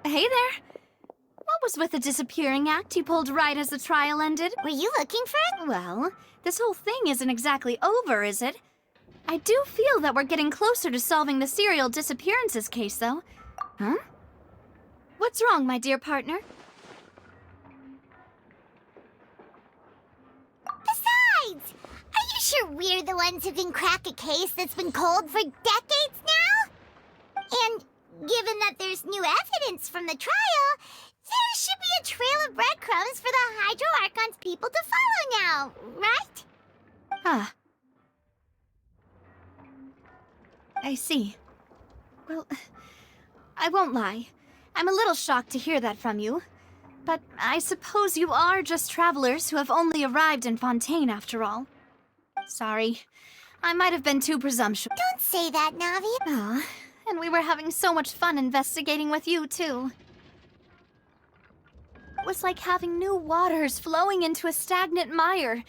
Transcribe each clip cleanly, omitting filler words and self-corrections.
Hey there. What was with the disappearing act you pulled right as the trial ended? Were you looking for it? Well, this whole thing isn't exactly over, is it? I do feel that we're getting closer to solving the serial disappearances case, though. Huh? What's wrong, my dear partner? Besides, are you sure we're the ones who can crack a case that's been cold for decades now? And given that there's new evidence from the trial, there should be a trail of breadcrumbs for the Hydro Archon's people to follow now, right? Huh. I see. Well, I won't lie. I'm a little shocked to hear that from you. But I suppose you are just travelers who have only arrived in Fontaine after all. Sorry. I might have been too presumptuous. Don't say that, Navi. Ah, and we were having so much fun investigating with you, too. It was like having new waters flowing into a stagnant mire.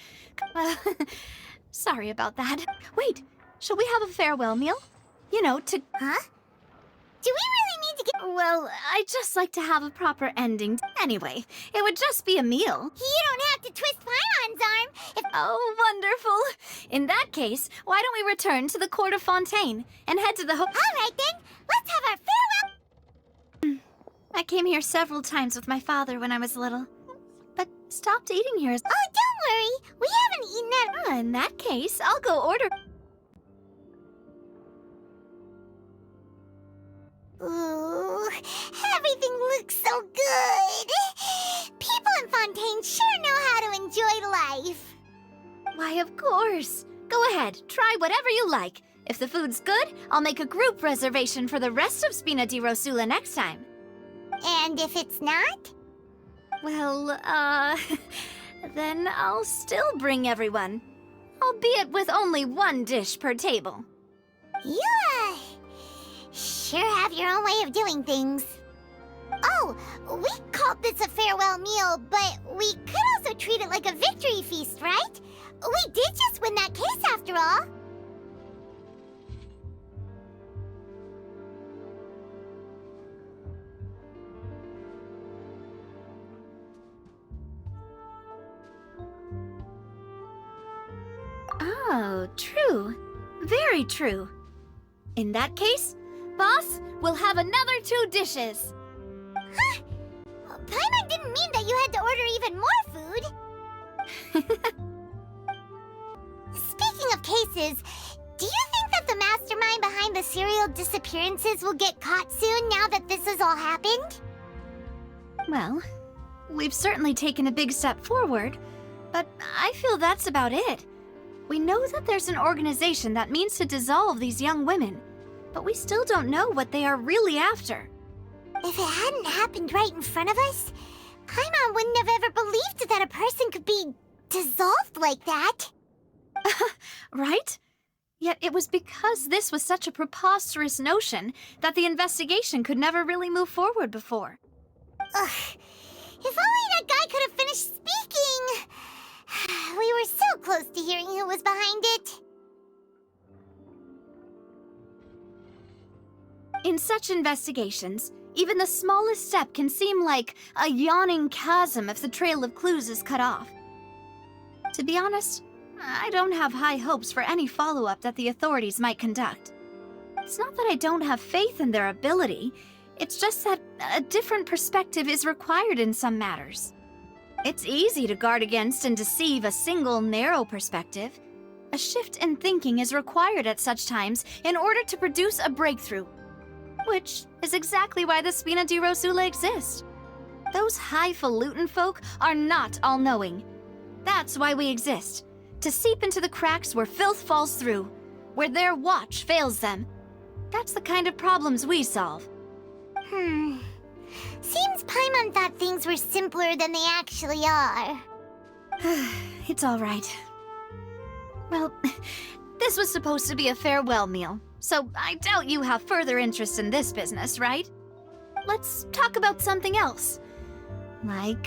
Sorry about that. Wait, shall we have a farewell meal? You know, to... Huh? Do we really need to get... Well, I'd just like to have a proper ending. Anyway, it would just be a meal. You don't have to twist Paimon's arm if... Oh, wonderful. In that case, why don't we return to the court of Fontaine and head to the All right, then. Let's have our farewell... I came here several times with my father when I was little, but stopped eating here. Oh, don't worry. We haven't eaten that... In that case, I'll go order... Ooh, everything looks so good. People in Fontaine sure know how to enjoy life. Why, of course. Go ahead, try whatever you like. If the food's good, I'll make a group reservation for the rest of Spina di Rosula next time. And if it's not? Well, then I'll still bring everyone. Albeit with only one dish per table. You, sure have your own way of doing things. Oh, we called this a farewell meal, but we could also treat it like a victory feast, right? We did just win that case after all. Oh, true. Very true. In that case, boss, we'll have another 2 dishes. Huh? Paimon didn't mean that you had to order even more food. Speaking of cases, do you think that the mastermind behind the serial disappearances will get caught soon now that this has all happened? Well, we've certainly taken a big step forward, but I feel that's about it. We know that there's an organization that means to dissolve these young women, but we still don't know what they are really after. If it hadn't happened right in front of us, Paimon wouldn't have ever believed that a person could be dissolved like that. Right? Yet it was because this was such a preposterous notion that the investigation could never really move forward before. Ugh. If only that guy could have finished speaking! We were so close to hearing who was behind it. In such investigations, even the smallest step can seem like a yawning chasm if the trail of clues is cut off. To be honest, I don't have high hopes for any follow-up that the authorities might conduct. It's not that I don't have faith in their ability, it's just that a different perspective is required in some matters. It's easy to guard against and deceive a single narrow perspective. A shift in thinking is required at such times in order to produce a breakthrough. Which is exactly why the Spina di Rosula exist. Those highfalutin folk are not all-knowing. That's why we exist. To seep into the cracks where filth falls through, where their watch fails them. That's the kind of problems we solve. Seems Paimon thought things were simpler than they actually are. It's all right. Well, this was supposed to be a farewell meal, so I doubt you have further interest in this business, right? Let's talk about something else. Like,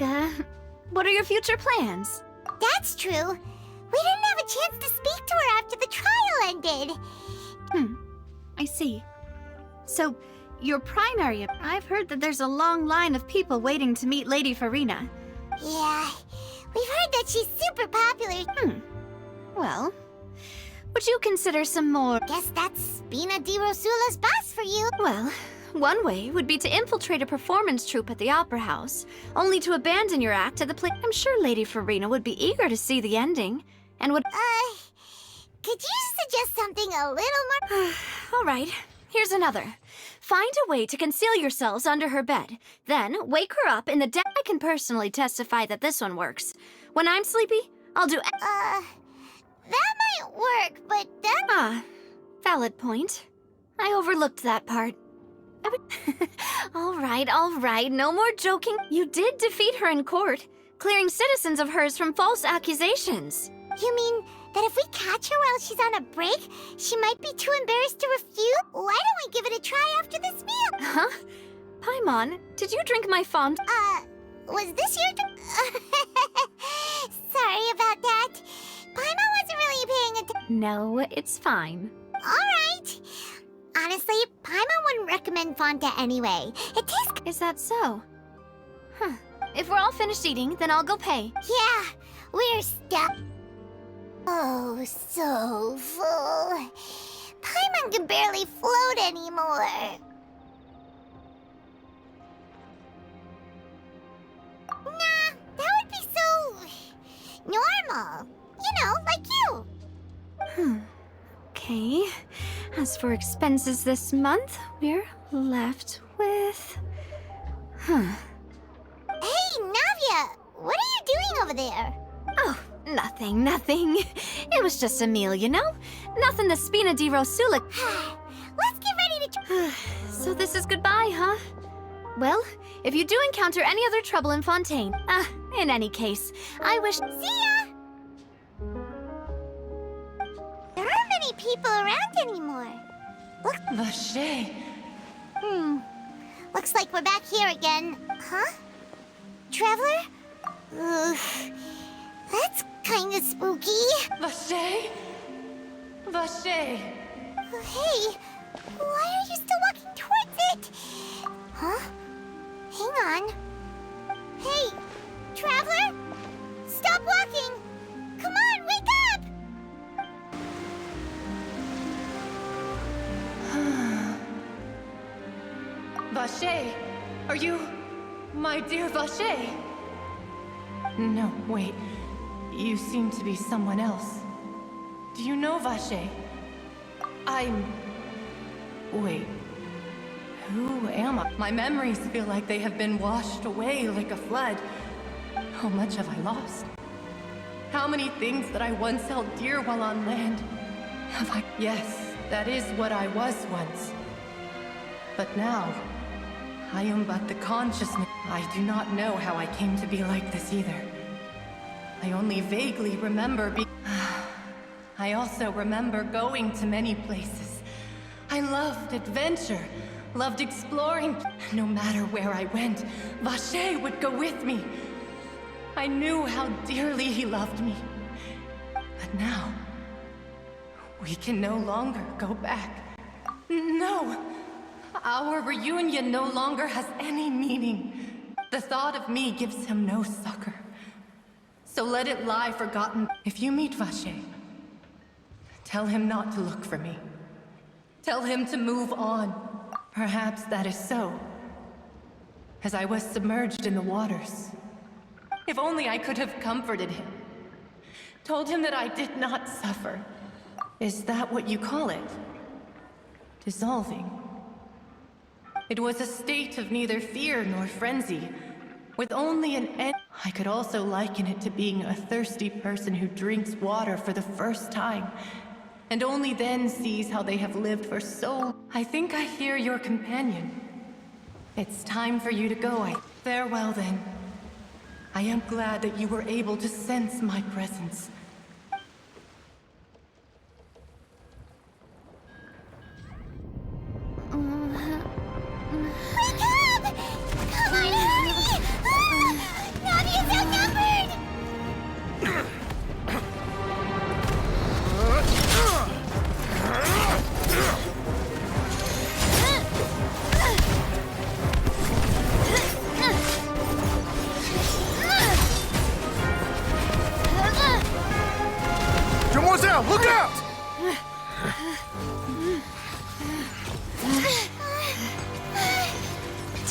what are your future plans? That's true. We didn't have a chance to speak to her after the trial ended. I see. So, your primary... I've heard that there's a long line of people waiting to meet Lady Farina. Yeah, we've heard that she's super popular. Well, would you consider some more... Guess that's Spina di Rosula's boss for you. Well, one way would be to infiltrate a performance troupe at the Opera House, only to abandon your act at the play. I'm sure Lady Farina would be eager to see the ending, and would... Could you suggest something a little more... All right, here's another. Find a way to conceal yourselves under her bed. Then, wake her up in the dead. I can personally testify that this one works. When I'm sleepy, I'll do... That might work, but then... Valid point. I overlooked that part. All right, no more joking. You did defeat her in court, clearing citizens of hers from false accusations. You mean that if we catch her while she's on a break, she might be too embarrassed to refute? Why don't we give it a try after this meal? Huh? Paimon, did you drink my font? Was this your... Sorry about that. Paimon wasn't really paying attention. No, it's fine. All right. Honestly, Paimon wouldn't recommend Fonta anyway. It tastes... Is that so? Huh. If we're all finished eating, then I'll go pay. Yeah, we're stuck. Oh, so full. Paimon can barely float anymore. Nah, that would be so... normal. You know, like you. Okay. As for expenses this month, we're left with... Hey, Navia! What are you doing over there? Oh, nothing. It was just a meal, you know? Nothing the Spina di Rosula... Let's get ready to... So this is goodbye, huh? Well, if you do encounter any other trouble in Fontaine... in any case, I wish... See ya! There aren't many people around anymore. Look... Vache. Looks like we're back here again. Huh? Traveler? Ugh. That's kinda spooky. Vache? Vache. Hey, why are you still walking towards it? Huh? Hang on. Hey, Traveler? Stop walking! Come on, wake up! Vache, are you... my dear Vache? No, wait. You seem to be someone else. Do you know Vache? Wait. Who am I? My memories feel like they have been washed away like a flood. How much have I lost? How many things that I once held dear while on land have I... Yes, that is what I was once. But now, I am but the consciousness. I do not know how I came to be like this either. I only vaguely remember I also remember going to many places. I loved adventure, loved exploring. No matter where I went, Vache would go with me. I knew how dearly he loved me. But now, we can no longer go back. No! Our reunion no longer has any meaning. The thought of me gives him no succor. So let it lie forgotten. If you meet Vache, tell him not to look for me. Tell him to move on. Perhaps that is so, as I was submerged in the waters. If only I could have comforted him. Told him that I did not suffer. Is that what you call it? Dissolving. It was a state of neither fear nor frenzy, with only an end. I could also liken it to being a thirsty person who drinks water for the first time, and only then sees how they have lived for so... I think I hear your companion. It's time for you to go. Farewell then. I am glad that you were able to sense my presence. Wake up! Come on, hurry! Navia's outnumbered!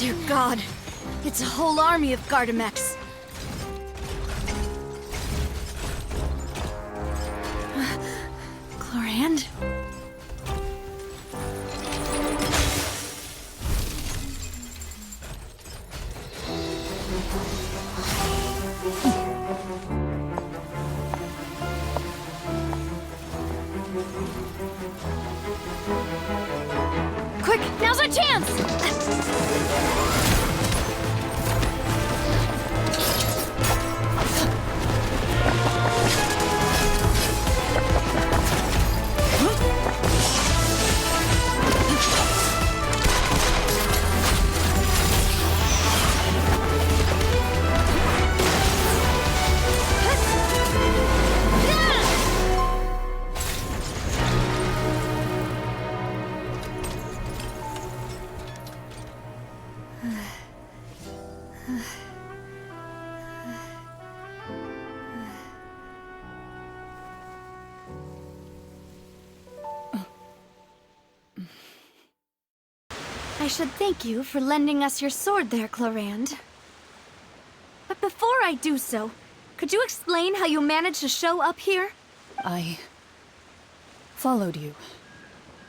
Dear God, it's a whole army of Gardamex. Chlorand? Quick, now's our chance! I should thank you for lending us your sword there, Chlorand. But before I do so, could you explain how you managed to show up here? I followed you.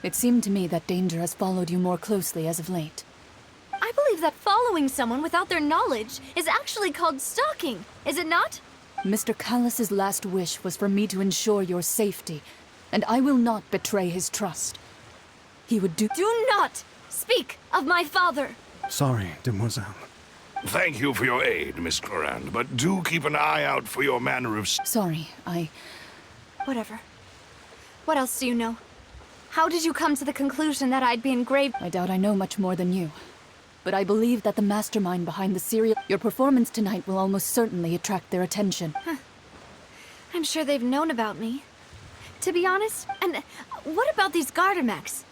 It seemed to me that danger has followed you more closely as of late. I believe that following someone without their knowledge is actually called stalking, is it not? Mr. Callus's last wish was for me to ensure your safety, and I will not betray his trust. He would do— Do not speak of my father! Sorry, demoiselle. Thank you for your aid, Miss Chlorand, but do keep an eye out for your manner of— Sorry, Whatever. What else do you know? How did you come to the conclusion that I'd be in grave— I doubt I know much more than you. But I believe that the mastermind behind the serial— Your performance tonight will almost certainly attract their attention. I'm sure they've known about me. To be honest, and what about these Gardamex?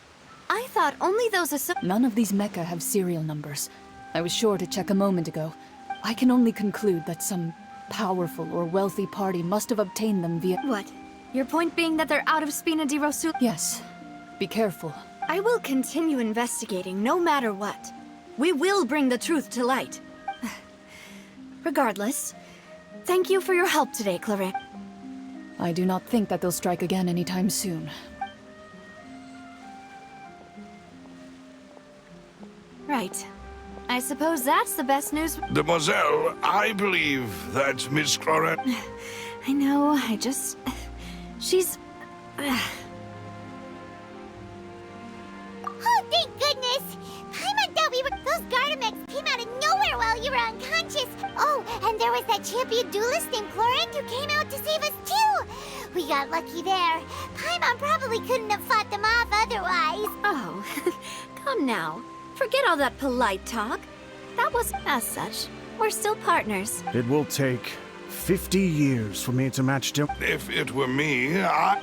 I thought only those None of these mecha have serial numbers. I was sure to check a moment ago. I can only conclude that some powerful or wealthy party must have obtained them via— What? Your point being that they're out of Spina di Rosul? Yes. Be careful. I will continue investigating no matter what. We will bring the truth to light. Regardless, thank you for your help today, Chlorand. I do not think that they'll strike again anytime soon. Right. I suppose that's the best news. Demoiselle, I believe that Miss Chlorand— I know, I just... She's... Oh, thank goodness! Paimon thought we were— Those Gardamex came out of nowhere while you were unconscious. Oh, and there was that champion duelist named Chlorand who came out to save us too! We got lucky there. Paimon probably couldn't have fought them off otherwise. Oh, come now. Forget all that polite talk. That was— As such, we're still partners. It will take 50 years for me to match Dim. If it were me, I—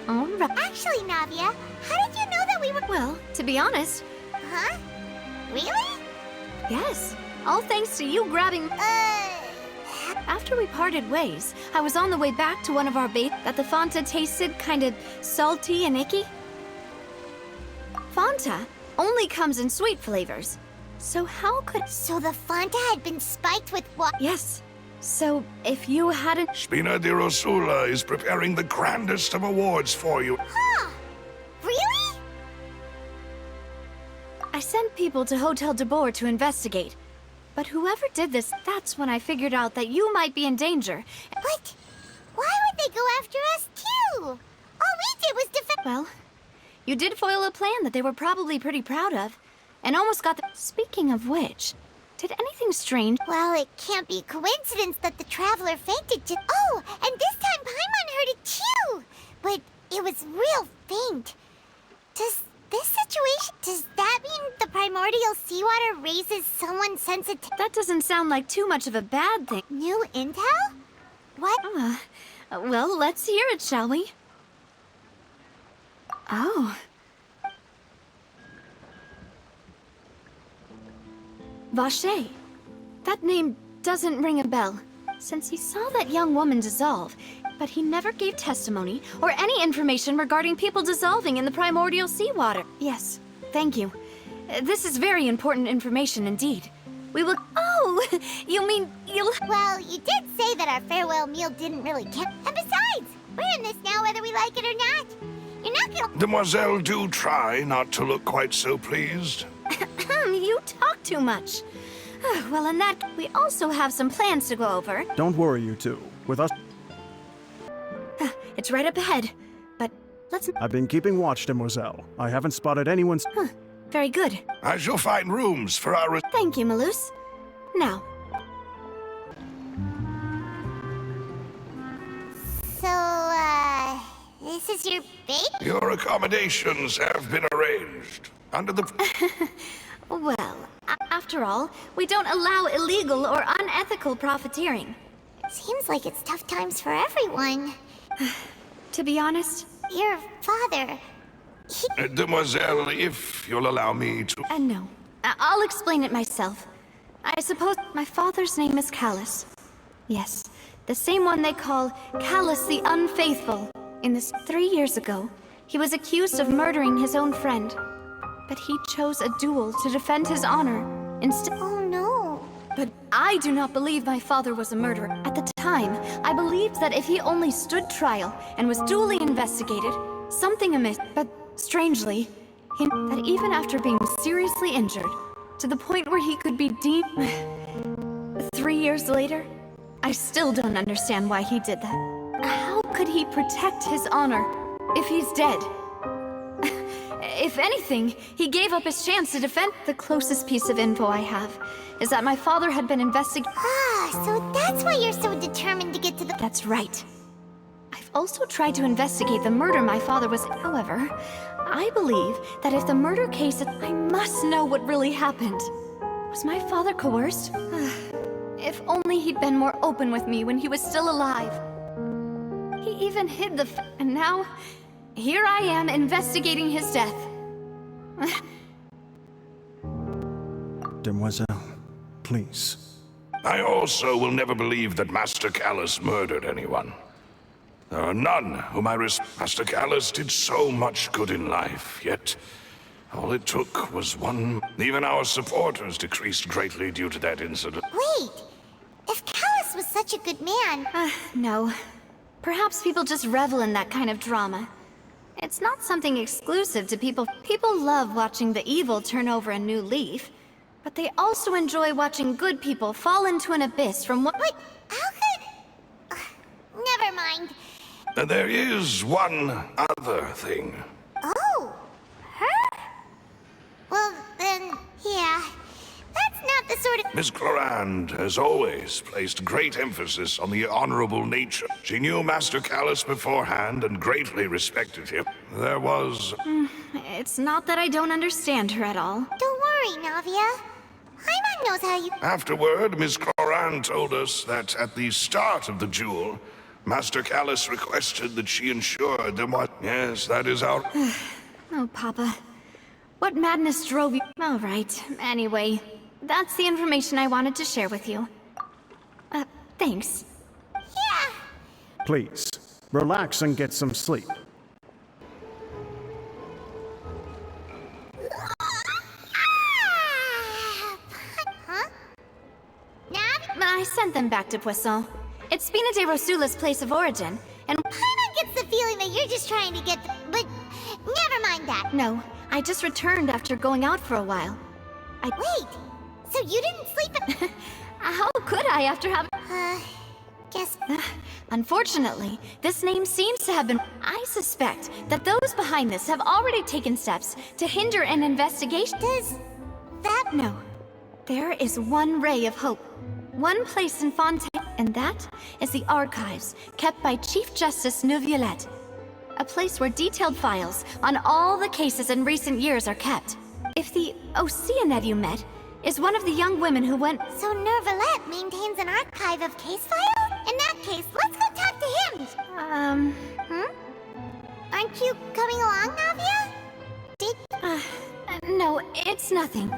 All right. Actually, Navia, how did you know that we were— Well, to be honest, Huh? Really? yes. All thanks to you grabbing— After we parted ways, I was on the way back to one of our bait that the Fanta tasted kind of salty and icky. Fanta only comes in sweet flavors. So how could— So the Fanta had been spiked with what? Yes. So if you hadn't— Spina di Rosula is preparing the grandest of awards for you. Huh? Really? I sent people to Hotel de Boer to investigate. But whoever did this, that's when I figured out that you might be in danger. But why would they go after us too? All we did was defend— Well, you did foil a plan that they were probably pretty proud of, and almost got the— Speaking of which, did anything strange— Well, it can't be a coincidence that the Traveler fainted to— Oh, and this time Paimon heard it too! But it was real faint. Does this situation— Does that mean the primordial seawater raises someone's sensitivity? That doesn't sound like too much of a bad thing. New intel? What? Well, let's hear it, shall we? Oh. Vache. That name doesn't ring a bell. Since he saw that young woman dissolve, but he never gave testimony or any information regarding people dissolving in the primordial seawater. Yes, thank you. This is very important information indeed. We will— Oh! You mean you'll— Well, you did say that our farewell meal didn't really count. And besides, we're in this now whether we like it or not. You're not gonna— Demoiselle, do try not to look quite so pleased. You talk too much. Well, in that, we also have some plans to go over. Don't worry, you two. With us, It's right up ahead, but let's— I've been keeping watch, Demoiselle. I haven't spotted anyone's... Very good. I shall find rooms for our... Thank you, Malus. Now, So, this is your bait? Your accommodations have been arranged. Under the... well, after all, we don't allow illegal or unethical profiteering. Seems like it's tough times for everyone. To be honest, Your father, Demoiselle, if you'll allow me to... no. I'll explain it myself. I suppose my father's name is Callus. Yes, the same one they call Callus the Unfaithful. In this 3 years ago, he was accused of murdering his own friend. But he chose a duel to defend his honor instead. Oh no. But I do not believe my father was a murderer. At the time, I believed that if he only stood trial and was duly investigated, something amiss. But strangely, that even after being seriously injured, to the point where he could be deemed... 3 years later, I still don't understand why he did that. How could he protect his honor if he's dead? If anything, he gave up his chance to defend. The closest piece of info I have is that my father had been investigated. So that's why you're so determined to get to the... That's right. I've also tried to investigate the murder my father was... However, I believe that if the murder case... I must know what really happened. Was my father coerced? If only he'd been more open with me when he was still alive. He even hid the... And now, here I am investigating his death. Demoiselle, please. I also will never believe that Master Callus murdered anyone. There are none whom I respect. Master Callus did so much good in life, yet all it took was one... Even our supporters decreased greatly due to that incident. Wait! If Callus was such a good man... No. Perhaps people just revel in that kind of drama. It's not something exclusive to people. People love watching the evil turn over a new leaf, but they also enjoy watching good people fall into an abyss from what... But how could... never mind. There is one other thing. Oh! Her? Well, then, yeah. That's not the sort of... Miss Clorand has always placed great emphasis on the honorable nature. She knew Master Callus beforehand and greatly respected him. There was... It's not that I don't understand her at all. Don't worry, Navia. Paimon knows how you... Afterward, Miss Clorand told us that at the start of the duel, Master Callus requested that she ensured them what... Yes, that is our... Oh, Papa. What madness drove you? All right. Anyway, that's the information I wanted to share with you. Thanks. Yeah. Please, relax and get some sleep. Huh? Nav? I sent them back to Poisson. It's Spina de Rosula's place of origin, and... Paimon gets the feeling that you're just trying to get the... But never mind that. No, I just returned after going out for a while. Wait, so you didn't sleep at... How could I after having... guess... Unfortunately, this name seems to have been... I suspect that those behind this have already taken steps to hinder an investigation. Does that... No. There is one ray of hope. One place in Fontaine, and that is the archives kept by Chief Justice Neuvillette. A place where detailed files on all the cases in recent years are kept. If the Oceanette you met is one of the young women who went... So Neuvillette maintains an archive of case files? In that case, let's go talk to him! Aren't you coming along, Navia? No, it's nothing.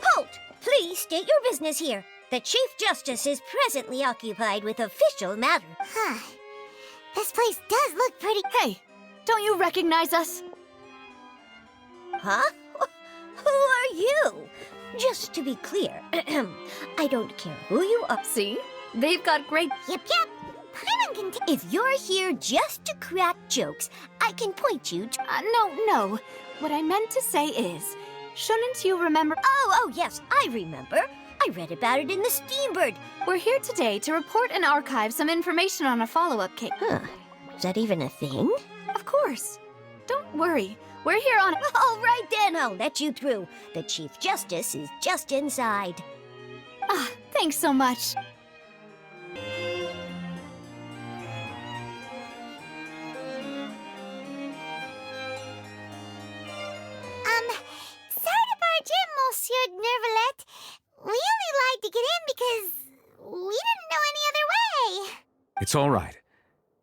Halt! Please state your business here. The Chief Justice is presently occupied with official matters. Huh. This place does look pretty... Hey, don't you recognize us? Huh? Who are you? Just to be clear, I don't care who you are. See? They've got great... Yep. Paimon can take... If you're here just to crack jokes, I can point you to... No. What I meant to say is, shouldn't you remember... Oh, yes, I remember. I read about it in the Steambird. We're here today to report and archive some information on a follow-up case. Huh. Is that even a thing? Of course. Don't worry. We're here on... All right then, I'll let you through. The Chief Justice is just inside. Thanks so much. Sorry to barge in, Monsieur Nervalet. We only lied to get in because we didn't know any other way. It's all right.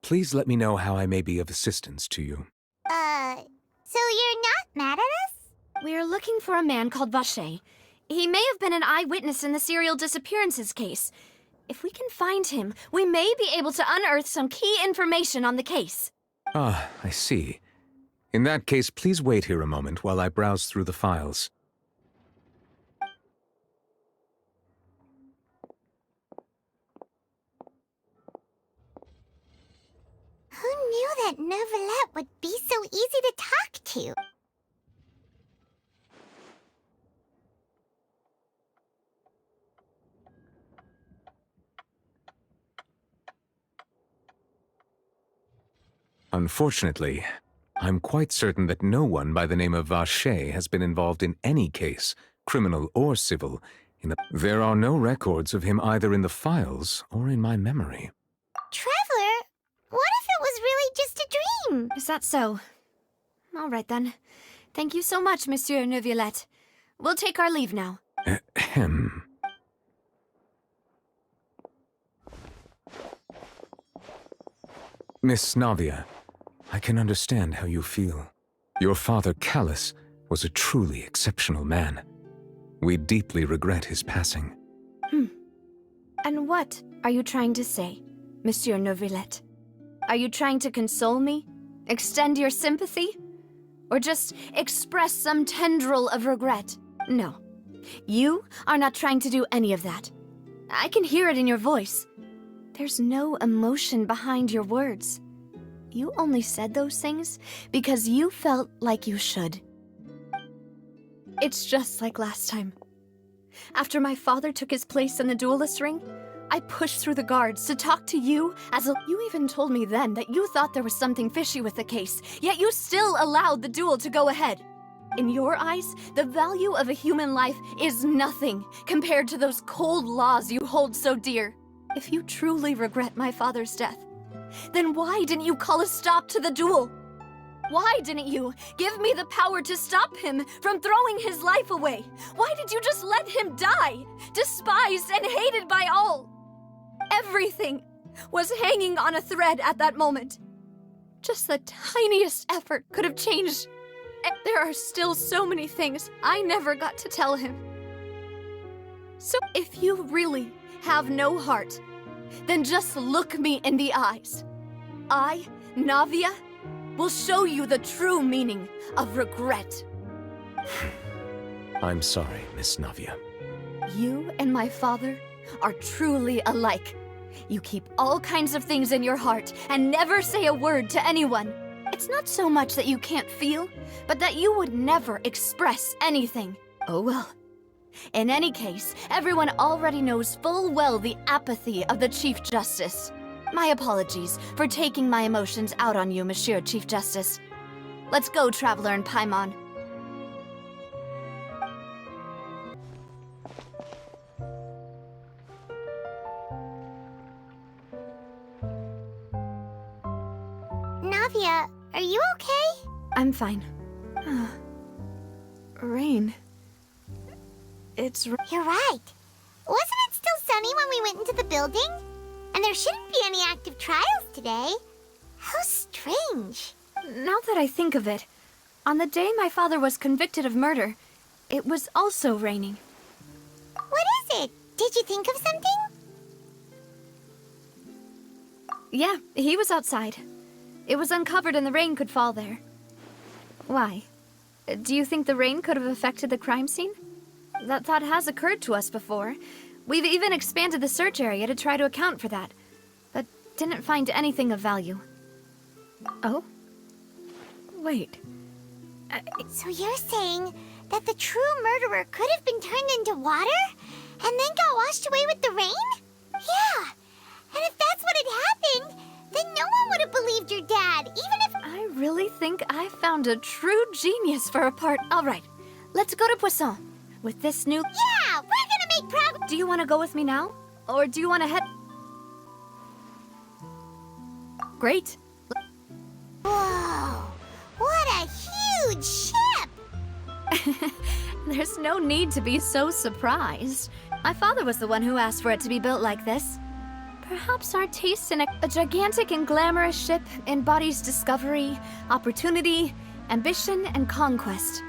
Please let me know how I may be of assistance to you. So you're not mad at us? We're looking for a man called Vacher. He may have been an eyewitness in the serial disappearances case. If we can find him, we may be able to unearth some key information on the case. Ah, I see. In that case, please wait here a moment while I browse through the files. Who knew that Nervalet would be so easy to talk to? Unfortunately, I'm quite certain that no one by the name of Vacher has been involved in any case, criminal or civil. There are no records of him either in the files or in my memory. Traveler, what if it was really just a dream? Is that so? All right then. Thank you so much, Monsieur Neuvillette. We'll take our leave now. Ahem. Miss Navia, I can understand how you feel. Your father, Callus, was a truly exceptional man. We deeply regret his passing. And what are you trying to say, Monsieur Neuvillette? Are you trying to console me? Extend your sympathy? Or just express some tendril of regret? No. You are not trying to do any of that. I can hear it in your voice. There's no emotion behind your words. You only said those things because you felt like you should. It's just like last time. After my father took his place in the duelist ring, I pushed through the guards to talk to you as a... You even told me then that you thought there was something fishy with the case, yet you still allowed the duel to go ahead. In your eyes, the value of a human life is nothing compared to those cold laws you hold so dear. If you truly regret my father's death, then why didn't you call a stop to the duel? Why didn't you give me the power to stop him from throwing his life away? Why did you just let him die, despised and hated by all? Everything was hanging on a thread at that moment. Just the tiniest effort could have changed. And there are still so many things I never got to tell him. So if you really have no heart, then just look me in the eyes. I, Navia, will show you the true meaning of regret. I'm sorry, Miss Navia. You and my father are truly alike. You keep all kinds of things in your heart and never say a word to anyone. It's not so much that you can't feel, but that you would never express anything. Oh well. In any case, everyone already knows full well the apathy of the Chief Justice. My apologies for taking my emotions out on you, Monsieur Chief Justice. Let's go, Traveler and Paimon. Navia, are you okay? I'm fine. Rain. You're right. Wasn't it still sunny when we went into the building? And there shouldn't be any active trials today. How strange. Now that I think of it, on the day my father was convicted of murder, it was also raining. What is it? Did you think of something? Yeah, he was outside. It was uncovered and the rain could fall there. Why? Do you think the rain could have affected the crime scene? That thought has occurred to us before. We've even expanded the search area to try to account for that, but didn't find anything of value. Oh? Wait. So you're saying that the true murderer could have been turned into water and then got washed away with the rain? Yeah. And if that's what had happened, then no one would have believed your dad, even if... I really think I found a true genius for a part. All right, let's go to Poisson. With this new... Yeah, we're gonna make progress. Do you want to go with me now? Or do you want to head... Great. Whoa, what a huge ship! There's no need to be so surprised. My father was the one who asked for it to be built like this. Perhaps our taste in a gigantic and glamorous ship embodies discovery, opportunity, ambition, and conquest.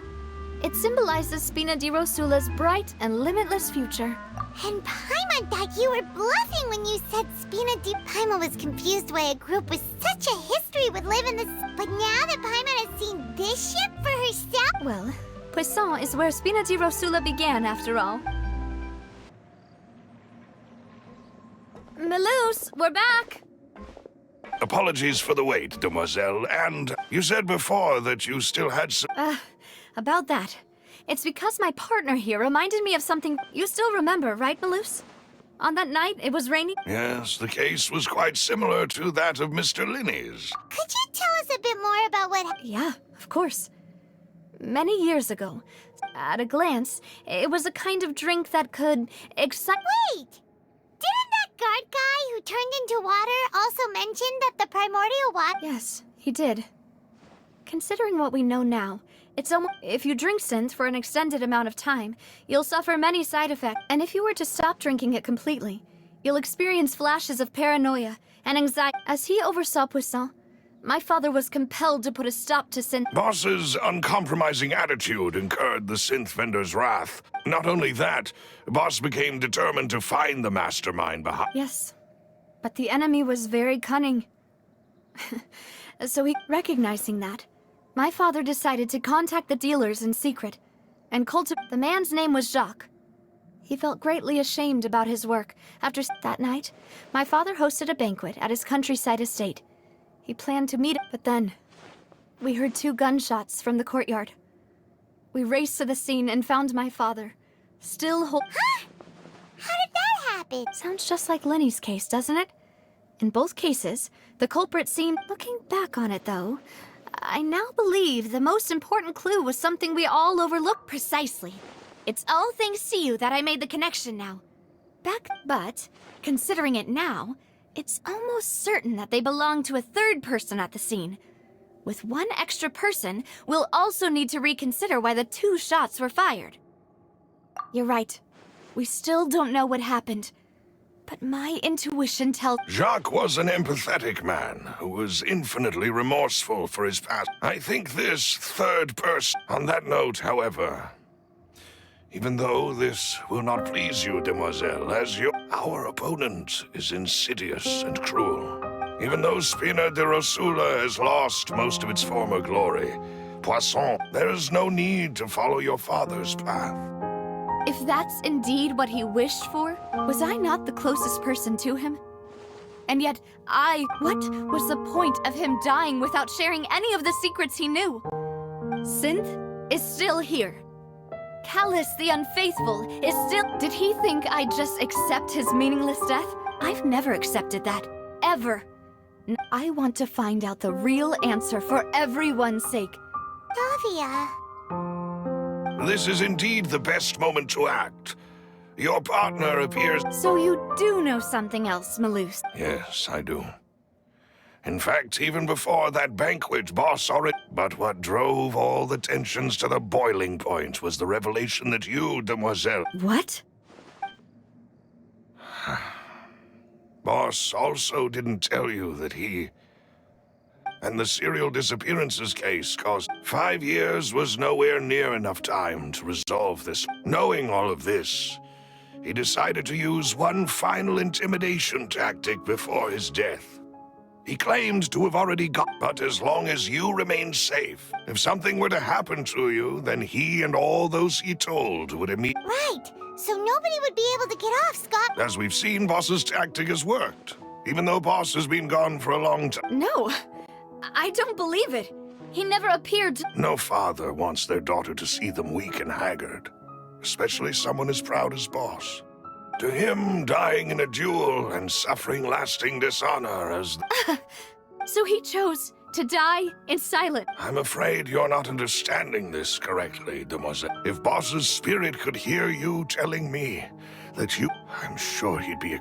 It symbolizes Spina di Rosula's bright and limitless future. And Paimon thought you were bluffing when you said Spina di... Paimon was confused why a group with such a history would live in this... But now that Paimon has seen this ship for herself... Well, Poisson is where Spina di Rosula began, after all. Melus, we're back! Apologies for the wait, demoiselle, and you said before that you still had some... About that. It's because my partner here reminded me of something you still remember, right, Melus? On that night, it was raining? Yes, the case was quite similar to that of Mr. Linney's. Could you tell us a bit more about what... Yeah, of course. Many years ago, at a glance, it was a kind of drink that could excite... Wait! Didn't that guard guy who turned into water also mention that the primordial water... Yes, he did. Considering what we know now, it's almost... If you drink synth for an extended amount of time, you'll suffer many side effects. And if you were to stop drinking it completely, you'll experience flashes of paranoia and anxiety. As he oversaw Poisson, my father was compelled to put a stop to synth... Boss's uncompromising attitude incurred the synth vendor's wrath. Not only that, Boss became determined to find the mastermind behind... Yes, but the enemy was very cunning. So recognizing that, my father decided to contact the dealers in secret and cultivate... The man's name was Jacques. He felt greatly ashamed about his work. After that night, my father hosted a banquet at his countryside estate. He planned to meet... But then, we heard 2 gunshots from the courtyard. We raced to the scene and found my father, still Huh? How did that happen? Sounds just like Lenny's case, doesn't it? In both cases, the culprit seemed... Looking back on it, though, I now believe the most important clue was something we all overlooked. Precisely. It's all thanks to you that I made the connection now. But, considering it now, it's almost certain that they belong to a third person at the scene. With one extra person, we'll also need to reconsider why the 2 shots were fired. You're right. We still don't know what happened. But my intuition tells... Jacques was an empathetic man who was infinitely remorseful for his past. I think this third person... On that note, however, even though this will not please you, demoiselle, as our opponent is insidious and cruel. Even though Spina di Rosula has lost most of its former glory, Poisson, there is no need to follow your father's path. If that's indeed what he wished for, was I not the closest person to him? And yet, what was the point of him dying without sharing any of the secrets he knew? Synth is still here. Callus the Unfaithful is still... Did he think I'd just accept his meaningless death? I've never accepted that. Ever. I want to find out the real answer for everyone's sake. Davia... This is indeed the best moment to act. Your partner appears... So you do know something else, Melus? Yes, I do. In fact, even before that banquet, Boss already... But what drove all the tensions to the boiling point was the revelation that you, demoiselle... What? Boss also didn't tell you that he... And the serial disappearances case caused... 5 years was nowhere near enough time to resolve this. Knowing all of this, he decided to use one final intimidation tactic before his death. He claimed to have already got, but as long as you remain safe, if something were to happen to you, then he and all those he told would immediately... Right, so nobody would be able to get off, Scott. As we've seen, Boss's tactic has worked, even though Boss has been gone for a long time. No, I don't believe it. He never appeared to... No father wants their daughter to see them weak and haggard, especially someone as proud as Boss. To him, dying in a duel and suffering lasting dishonor as... So he chose to die in silence. I'm afraid you're not understanding this correctly, Demoiselle. If Boss's spirit could hear you telling me that you... I'm sure he'd be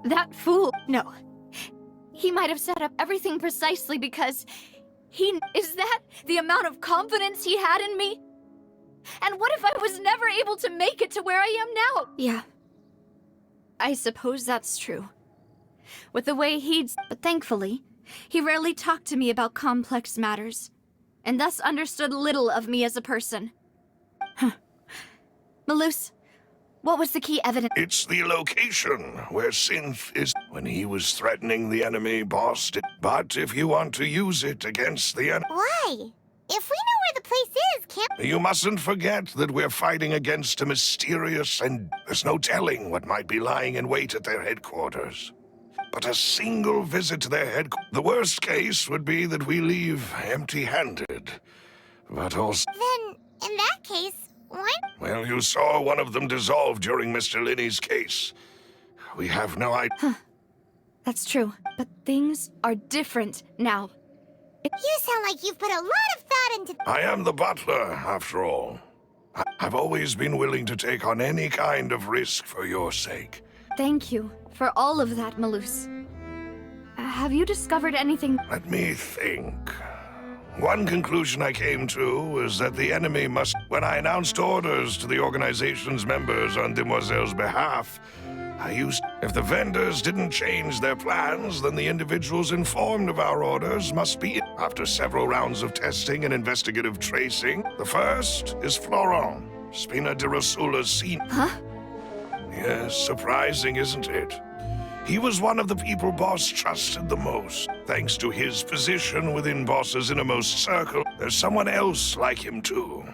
That fool... No. He might have set up everything precisely because he... Is that the amount of confidence he had in me? And what if I was never able to make it to where I am now? Yeah. I suppose that's true. With the way he'd... But thankfully, he rarely talked to me about complex matters, and thus understood little of me as a person. Huh. Malus, what was the key evidence? It's the location where Synth is. When he was threatening the enemy, Boss did. But if you want to use it against the enemy... Why? If we know where the place is, can't... You mustn't forget that we're fighting against a mysterious and there's no telling what might be lying in wait at their headquarters. But a single visit to their headquarters... The worst case would be that we leave empty-handed. But also... Then, in that case, why... Well, you saw one of them dissolve during Mr. Linney's case. We have no idea... Huh. That's true. But things are different now. You sound like you've put a lot of thought into... I am the butler, after all. I've always been willing to take on any kind of risk for your sake. Thank you for all of that, Malus. Have you discovered anything? Let me think. One conclusion I came to was that the enemy must... When I announced orders to the organization's members on Demoiselle's behalf, I used... If the vendors didn't change their plans, then the individuals informed of our orders must be... After several rounds of testing and investigative tracing, the first is Florent, Spina de Rosula's senior. Huh? Yes, surprising, isn't it? He was one of the people Boss trusted the most. Thanks to his position within Boss's innermost circle, there's someone else like him too.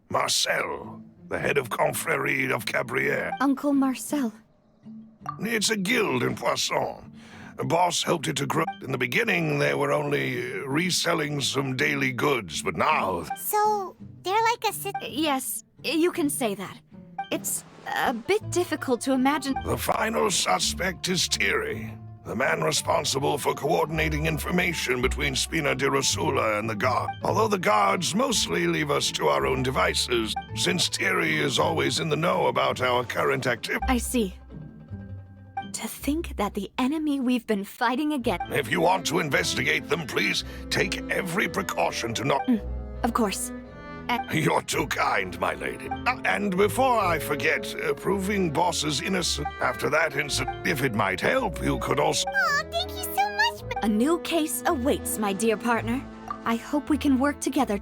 Marcel, the head of Confrérie of Cabrières. Uncle Marcel. It's a guild in Poisson. Boss helped it to grow. In the beginning, they were only reselling some daily goods, but now... So, they're like a... Yes, you can say that. It's a bit difficult to imagine... The final suspect is Thierry, the man responsible for coordinating information between Spina de Rosula and the guard. Although the guards mostly leave us to our own devices, since Thierry is always in the know about our current activity. I see. To think that the enemy we've been fighting against... If you want to investigate them, please take every precaution to not... Of course. You're too kind, my lady. And before I forget, proving Boss's innocent after that incident, if it might help, you could also... Oh, thank you so much. A new case awaits, my dear partner. I hope we can work together.